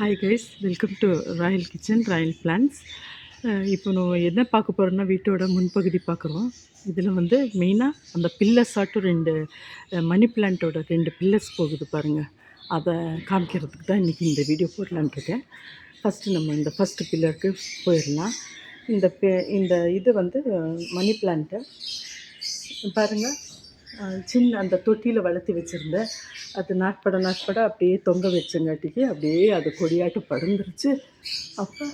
Hi guys, welcome to Royal Kitchen, Royal Plans. இப்போ நம்ம என்ன பார்க்க போகிறோம்னா, வீட்டோட முன்பகுதி பார்க்குறோம். இதில் வந்து மெயினாக அந்த பில்லர்ஸ் ஆட்டும் ரெண்டு மணி பிளான்ட்டோட 2 பில்லர்ஸ் போகுது பாருங்கள். அதை காமிக்கிறதுக்கு தான் இன்றைக்கி இந்த வீடியோ போடலான்ட்ருக்கேன். ஃபஸ்ட்டு நம்ம இந்த ஃபஸ்ட்டு பில்லருக்கு போயிடலாம். இந்த இது வந்து மணி பிளான்ட்டு பாருங்கள். சின்ன அந்த தொட்டியில் வளர்த்தி வச்சுருந்தேன். அது நாட்பட அப்படியே தொங்க வச்சங்காட்டிக்கு அப்படியே அது கொடியாட்டு படர்ந்துருச்சு. அப்போ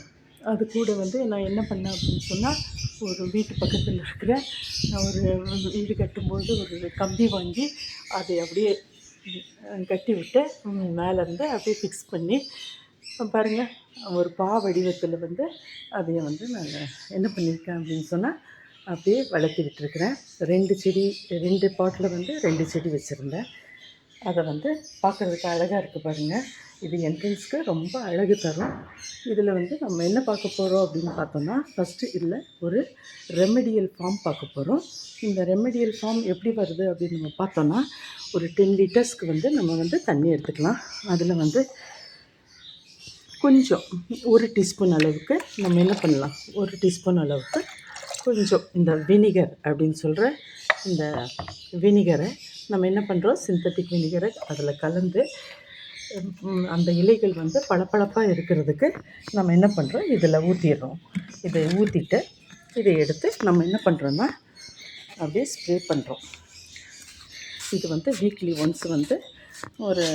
அது கூட வந்து நான் என்ன பண்ணேன் அப்படின்னு சொன்னால், ஒரு வீட்டு பக்கத்தில் இருக்கிற ஒரு வீடு கட்டும்போது ஒரு கம்பி வாங்கி அதை அப்படியே கட்டி விட்டு மேலேருந்து அப்படியே ஃபிக்ஸ் பண்ணி பாருங்கள், ஒரு வடிவத்தில் வந்து அதையை வந்து நான் என்ன பண்ணியிருக்கேன் அப்படின்னு சொன்னால் அப்படியே வளர்த்தி விட்டுருக்குறேன். 2 பாட்டில் வந்து 2 செடி வச்சுருந்தேன். அதை வந்து பார்க்குறதுக்கு அழகாக இருக்குது பாருங்கள். இது என்ட்ரன்ஸ்க்கு ரொம்ப அழகு தரும். இதில் வந்து நம்ம என்ன பார்க்க போகிறோம் அப்படின்னு பார்த்தோம்னா, ஃபஸ்ட்டு இதில் ஒரு ரெமெடியல் ஃபார்ம் பார்க்க போகிறோம். இந்த ரெமெடியல் ஃபார்ம் எப்படி வருது அப்படின்னு நம்ம பார்த்தோன்னா, ஒரு 10 லிட்டர்ஸ்க்கு வந்து நம்ம வந்து தண்ணி எடுத்துக்கலாம். அதில் வந்து கொஞ்சம் 1 டீஸ்பூன் அளவுக்கு நம்ம என்ன பண்ணலாம், 1 டீஸ்பூன் அளவுக்கு கொஞ்சம் இந்த வினிகர் அப்படின்னு சொல்கிற இந்த வினிகரை நம்ம என்ன பண்ணுறோம், சிந்தட்டிக் வினிகரை அதில் கலந்து அந்த இலைகள் வந்து பளபளப்பாக இருக்கிறதுக்கு நம்ம என்ன பண்ணுறோம், இதில் ஊற்றிடுறோம். இதை ஊற்றிட்டு இதை எடுத்து நம்ம என்ன பண்ணுறோன்னா அப்படியே ஸ்ப்ரே பண்ணுறோம். இது வந்து வீக்லி ஒன்ஸ் வந்து ஒரு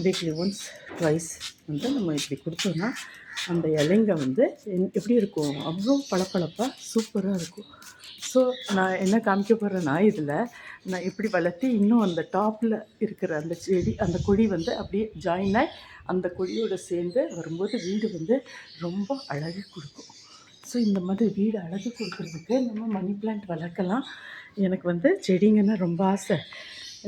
வீக்லி ஒன்ஸ் ட்வைஸ் வந்து நம்ம இப்படி கொடுத்தோன்னா அந்த இலைங்க வந்து எப்படி இருக்கும், அவ்வளோ பளபளப்பாக சூப்பராக இருக்கும். ஸோ நான் என்ன காமிக்க போகிறேன்னா, இதில் நான் எப்படி வளர்த்தி இன்னும் அந்த டாப்பில் இருக்கிற அந்த செடி அந்த கொடி வந்து அப்படியே ஜாயின் ஆகி அந்த கொடியோடு சேர்ந்து வரும்போது வீடு வந்து ரொம்ப அழகு கொடுக்கும். ஸோ இந்த மாதிரி வீடு அழகு கொடுக்குறதுக்கு நம்ம மணி பிளான்ட் வளர்க்கலாம். எனக்கு வந்து செடிங்கன்னா ரொம்ப ஆசை.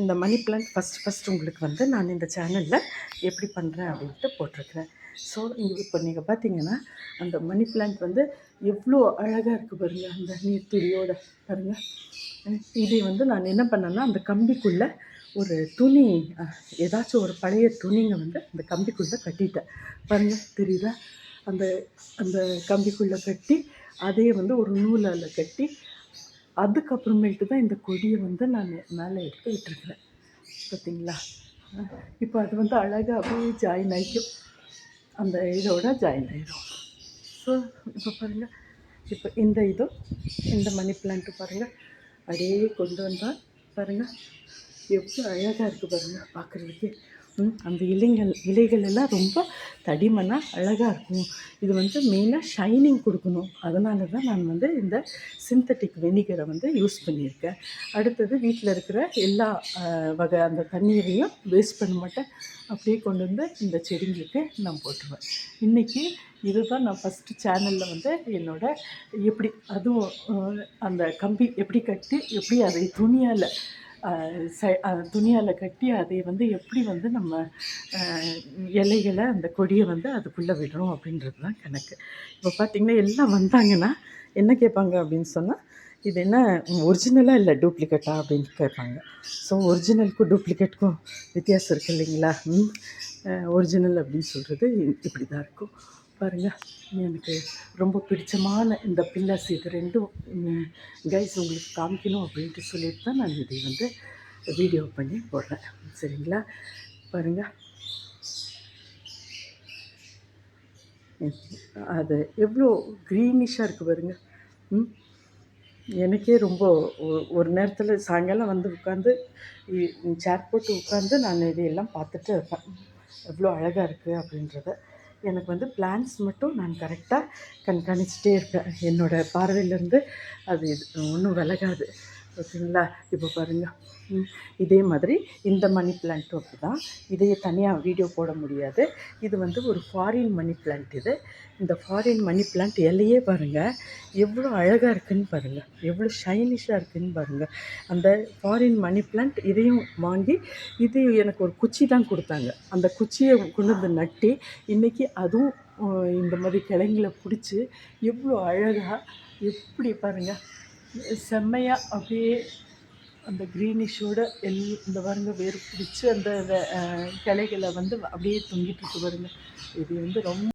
இந்த மணி பிளான்ட் ஃபஸ்ட் உங்களுக்கு வந்து நான் இந்த சேனலில் எப்படி பண்ணுறேன் அப்படின்ட்டு போட்டிருக்கிறேன். ஸோ இப்போ நீங்கள் பார்த்தீங்கன்னா அந்த மணி பிளான்ட் வந்து எவ்வளோ அழகாக இருக்குது பாருங்கள், அந்த நீர்த்துளியோடு பாருங்கள். இதை வந்து நான் என்ன பண்ணேன்னா, அந்த கம்பிக்குள்ளே ஒரு துணி, ஏதாச்சும் ஒரு பழைய துணிங்க வந்து அந்த கம்பிக்குள்ளே கட்டிட்டேன் பாருங்கள், தெரியுதா? அந்த அந்த கம்பிக்குள்ளே கட்டி அதையே வந்து ஒரு நூலால் கட்டி அதுக்கப்புறமேட்டு தான் இந்த கொடியை வந்து நான் மேலே எடுத்து விட்டுருக்குறேன். பார்த்தீங்களா? இப்போ அது வந்து அழகாக அப்படியே ஜாயின் ஆகிக்கும், அந்த இதோட ஜாயின் ஆகிடும். ஸோ இப்போ பாருங்கள், இப்போ இந்த மணி பிளான்ட்டு பாருங்கள், அப்படியே கொண்டு வந்தால் பாருங்கள் எவ்வளோ அழகாக இருக்குது பாருங்கள் பார்க்குறதுக்கு. அந்த இலைகள் எல்லாம் ரொம்ப தடிமனாக அழகாக இருக்கும். இது வந்து மெயினாக ஷைனிங் கொடுக்கணும். அதனால தான் நான் வந்து இந்த சிந்தட்டிக் வினிகரை வந்து யூஸ் பண்ணியிருக்கேன். அடுத்தது வீட்டில் இருக்கிற எல்லா வகை அந்த தண்ணீரையும் வேஸ்ட் பண்ண மாட்டேன். அப்படியே கொண்டு வந்து இந்த செடிங்களுக்கு நான் போட்டுருவேன். இன்றைக்கி இதுதான் நான் ஃபஸ்ட்டு சேனலில் வந்து எப்படி அதுவும் அந்த கம்பி எப்படி கட்டி எப்படி அதை துணியால் கட்டி அதை வந்து எப்படி வந்து நம்ம இலைகளை அந்த கொடியை வந்து அதுக்குள்ளே விடுறோம் அப்படின்றது தான் கணக்கு. இப்போ பார்த்திங்கன்னா எல்லாம் வந்தாங்கன்னா என்ன கேட்பாங்க அப்படின்னு சொன்னால், இது என்ன ஒரிஜினலாக இல்லை டூப்ளிகேட்டா அப்படின்னு கேட்பாங்க. ஸோ ஒரிஜினலுக்கும் டூப்ளிகேட்டுக்கும் வித்தியாசம் இருக்குது இல்லைங்களா? ஒரிஜினல் அப்படின்னு சொல்கிறது இப்படி தான் இருக்கும் பாருங்கள். எனக்கு ரொம்ப பிடிச்சமான இந்த பில்லர்ஸ் இது 2ம் கைஸ் உங்களுக்கு காமிக்கணும் அப்படின்ட்டு சொல்லிட்டு தான் நான் இதை வந்து வீடியோ பண்ணி போடுறேன். சரிங்களா? பாருங்கள், அது எவ்வளோ க்ரீனிஷாக இருக்குது பாருங்கள். எனக்கே ரொம்ப ஒரு நேரத்தில் சாயங்காலம் வந்து உட்காந்து சேர் போட்டு உட்காந்து நான் இதையெல்லாம் பார்த்துட்டு இருப்பேன், எவ்வளோ அழகாக இருக்குது அப்படின்றத. எனக்கு வந்து பிளான்ஸ் மட்டும் நான் கரெக்டாக கண்காணிச்சிட்டே இருப்பேன். என்னோடய பார்வையிலேருந்து அது ஒன்றும் விலகாது. ஓகேங்களா? இப்போ பாருங்கள், இதே மாதிரி இந்த மணி பிளான்ட்டும் அப்படி தான். இதையே தனியாக வீடியோ போட முடியாது. இது வந்து ஒரு ஃபாரின் மணி பிளான்ட். இந்த ஃபாரின் மணி பிளான்ட் இலையே பாருங்கள் எவ்வளோ அழகாக இருக்குதுன்னு பாருங்கள், எவ்வளோ ஷைனிஷாக இருக்குதுன்னு பாருங்கள். அந்த ஃபாரின் மணி பிளான்ட் இதையும் வாங்கி எனக்கு ஒரு குச்சி தான் கொடுத்தாங்க. அந்த குச்சியை கொண்டு வந்து நட்டி இன்றைக்கி அதுவும் இந்த மாதிரி கிளைங்களை பிடிச்சி எவ்வளோ அழகாக எப்படி பாருங்கள், செம்மையாக அப்படியே அந்த க்ரீனிஷோட இந்த பாருங்க வேர் பிடிச்சி அந்த கிளைகளை வந்து அப்படியே தொங்கிட்டு இருக்கு பாருங்க. இது வந்து ரொம்ப